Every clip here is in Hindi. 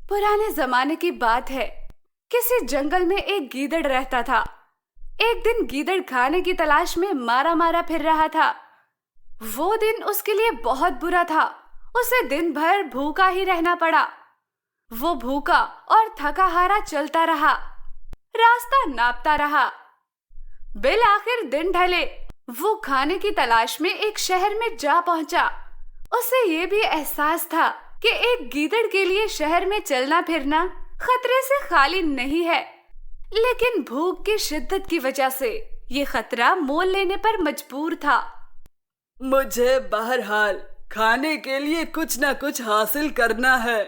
पुराने जमाने की बात है। किसी जंगल में एक गीदड़ रहता था। एक दिन गीदड़ खाने की तलाश में मारा मारा फिर रहा था। वो दिन उसके लिए बहुत बुरा था। उसे दिन भर भूखा ही रहना पड़ा। वो भूखा और थका हारा चलता रहा, रास्ता नापता रहा। बिल आखिर दिन ढले, वो खाने की तलाश में एक शहर में जा पहुंचा। उसे ये भी एहसास था कि एक गीदड़ के लिए शहर में चलना फिरना खतरे से खाली नहीं है, लेकिन भूख की शिद्दत की वजह से ये खतरा मोल लेने पर मजबूर था। मुझे बहरहाल खाने के लिए कुछ न कुछ हासिल करना है,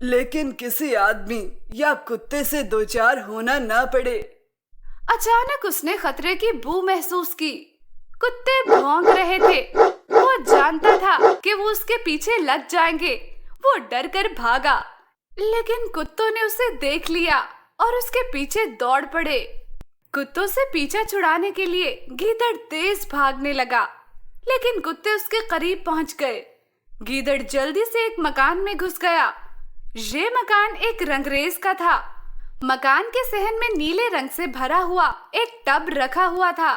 लेकिन किसी आदमी या कुत्ते से दो चार होना ना पड़े। अचानक उसने खतरे की बू महसूस की। कुत्ते भौंक रहे थे। वो जानता था कि वो उसके पीछे लग जाएंगे। वो डर कर भागा, लेकिन कुत्तों ने उसे देख लिया और उसके पीछे दौड़ पड़े। कुत्तों से पीछा छुड़ाने के लिए गीदड़ तेज भागने लगा, लेकिन कुत्ते उसके करीब पहुंच गए। गीदड़ जल्दी से एक मकान में घुस गया। ये मकान एक रंगरेज का था। मकान के सहन में नीले रंग से भरा हुआ एक टब रखा हुआ था।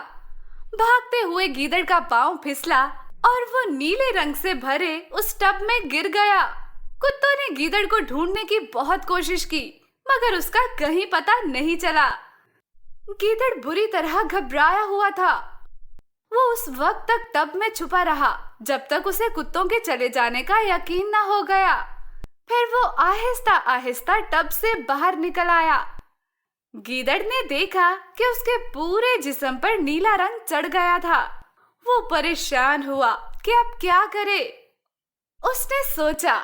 भागते हुए गीदड़ का पांव फिसला और वो नीले रंग से भरे उस टब में गिर गया। कुत्तों ने गीदड़ को ढूंढने की बहुत कोशिश की, मगर उसका कहीं पता नहीं चला। गीदड़ बुरी तरह घबराया हुआ था। वो उस वक्त तक टब में छुपा रहा जब तक उसे कुत्तों के चले जाने का यकीन न हो गया। फिर वो आहिस्ता आहिस्ता टब से बाहर निकल आया। गीदड़ ने देखा कि उसके पूरे जिस्म पर नीला रंग चढ़ गया था। वो परेशान हुआ कि अब क्या करे। उसने सोचा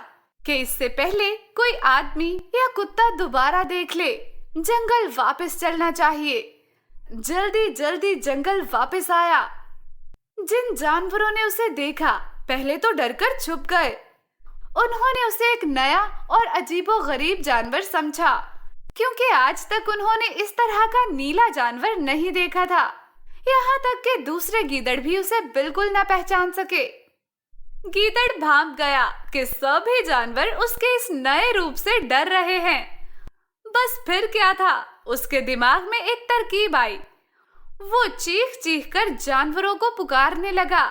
कि इससे पहले कोई आदमी या कुत्ता दोबारा देख ले, जंगल वापस चलना चाहिए। जल्दी जल्दी जंगल वापस आया। जिन जानवरों ने उसे देखा पहले तो डरकर छुप गए। उन्होंने उसे एक नया और अजीबोगरीब जानवर समझा, क्योंकि आज तक उन्होंने इस तरह का नीला जानवर नहीं देखा था। यहाँ तक कि दूसरे गीदड़ भी उसे बिल्कुल न पहचान सके। गीदड़ भांप गया कि सभी जानवर उसके इस नए रूप से डर रहे हैं। बस फिर क्या था, उसके दिमाग में एक तरकीब आई। वो चीख चीख कर जानवरों को पुकारने लगा।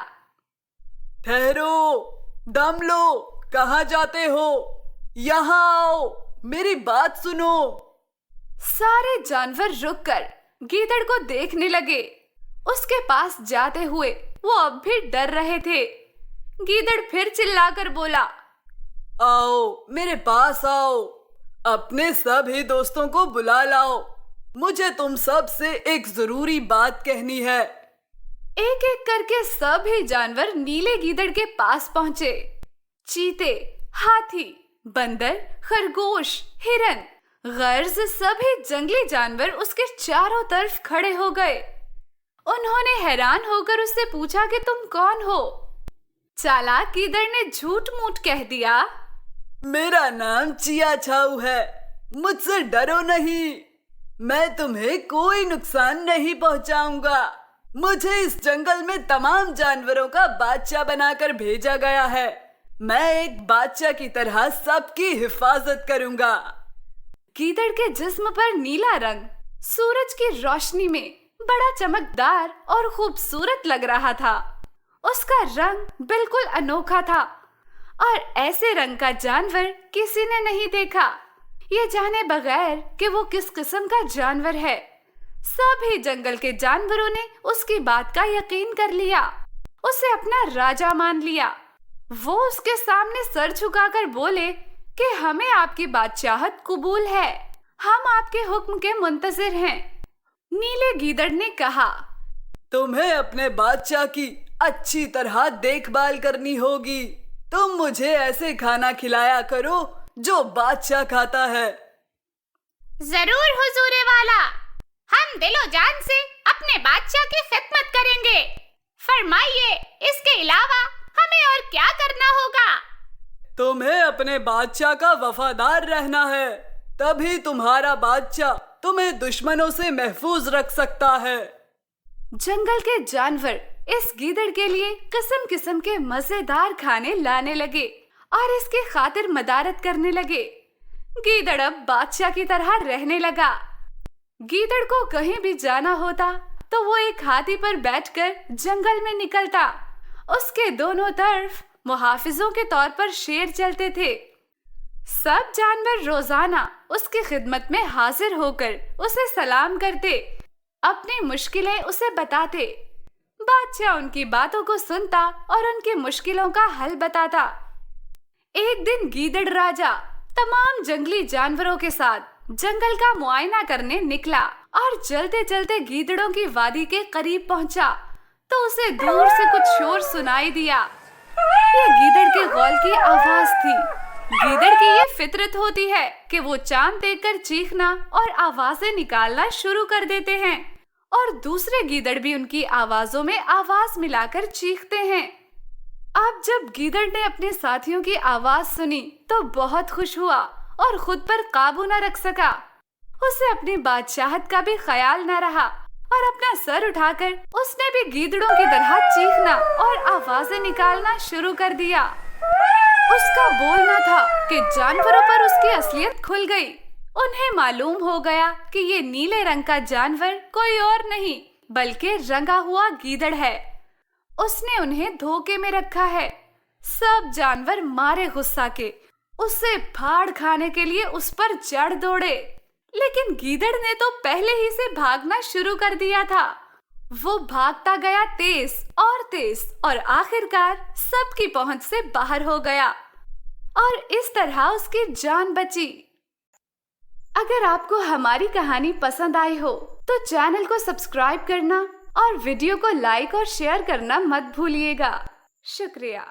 ठहरो, दम लो, कहाँ जाते हो? यहाँ आओ, मेरी बात सुनो। सारे जानवर रुककर गीदड़ को देखने लगे। उसके पास जाते हुए वो अब भी डर रहे थे। गीदड़ फिर चिल्लाकर बोला, आओ, मेरे पास आओ, अपने सभी दोस्तों को बुला लाओ। मुझे तुम सब से एक जरूरी बात कहनी है। एक एक करके सभी जानवर नीले गीदड़ के पास पहुंचे। चीते, हाथी, बंदर, खरगोश, हिरन, गर्ज सभी जंगली जानवर उसके चारों तरफ खड़े हो गए। उन्होंने हैरान होकर उससे पूछा कि तुम कौन हो? चालाक गीदड़ ने झूठ मूठ कह दिया, मेरा नाम चिया छाऊ है, मुझसे डरो नहीं। मैं तुम्हें कोई नुकसान नहीं पहुंचाऊंगा। मुझे इस जंगल में तमाम जानवरों का बादशाह बनाकर भेजा गया है। मैं एक बादशाह की तरह सबकी हिफाजत करूंगा। गीदड़ के जिस्म पर नीला रंग सूरज की रोशनी में बड़ा चमकदार और खूबसूरत लग रहा था। उसका रंग बिल्कुल अनोखा था और ऐसे रंग का जानवर किसी ने नहीं देखा, ये जाने बगैर कि वो किस किस्म का जानवर है। सभी जंगल के जानवरों ने उसकी बात का यकीन कर लिया, उसे अपना राजा मान लिया। वो उसके सामने सर झुकाकर बोले कि हमें आपकी बादशाहत कबूल है, हम आपके हुक्म के मुंतजिर हैं। नीले गीदड़ ने कहा, तुम्हें अपने बादशाह की अच्छी तरह देखभाल करनी होगी। तुम मुझे ऐसे खाना खिलाया करो जो बादशाह खाता है। जरूर हुजूरे वाला, हम दिलो जान से अपने बादशाह की खिदमत करेंगे। फरमाइए, इसके अलावा हमें और क्या करना होगा? तुम्हें अपने बादशाह का वफादार रहना है, तभी तुम्हारा बादशाह तुम्हें दुश्मनों से महफूज रख सकता है। जंगल के जानवर इस गीदड़ के लिए किस्म किस्म के मजेदार खाने लाने लगे और इसकी खातिर मदारत करने लगे। गीदड़ अब बादशाह की तरह रहने लगा। गीदड़ को कहीं भी जाना होता तो वो एक हाथी पर बैठकर जंगल में निकलता। उसके दोनों तरफ मुहाफिजों के तौर पर शेर चलते थे। सब जानवर रोजाना उसकी खिदमत में हाजिर होकर उसे सलाम करते, अपनी मुश्किलें उसे बताते। बादशाह उनकी बातों को सुनता और उनकी मुश्किलों का हल बताता। एक दिन गीदड़ राजा तमाम जंगली जानवरों के साथ जंगल का मुआयना करने निकला और चलते चलते गीदड़ों की वादी के करीब पहुंचा तो उसे दूर से कुछ शोर सुनाई दिया। ये गीदड़ के गौल की आवाज थी। गीदड़ की ये फितरत होती है कि वो चांद देखकर चीखना और आवाजें निकालना शुरू कर देते हैं और दूसरे गीदड़ भी उनकी आवाजों में आवाज मिलाकर चीखते हैं। अब जब गीदड़ ने अपने साथियों की आवाज सुनी तो बहुत खुश हुआ और खुद पर काबू न रख सका। उसे अपनी बादशाहत का भी ख्याल न रहा और अपना सर उठाकर उसने भी गीदड़ों की तरह चीखना और आवाजें निकालना शुरू कर दिया। उसका बोलना था कि जानवरों पर उसकी असलियत खुल गई। उन्हें मालूम हो गया कि ये नीले रंग का जानवर कोई और नहीं बल्कि रंगा हुआ गीदड़ है। उसने उन्हें धोखे में रखा है। सब जानवर मारे गुस्सा के उसे फाड़ खाने के लिए उस पर चढ़ दौड़े, लेकिन गीदड़ ने तो पहले ही से भागना शुरू कर दिया था। वो भागता गया तेज और आखिरकार सबकी पहुंच से बाहर हो गया और इस तरह उसकी जान बची। अगर आपको हमारी कहानी पसंद आई हो तो चैनल को सब्सक्राइब करना और वीडियो को लाइक और शेयर करना मत भूलिएगा। शुक्रिया।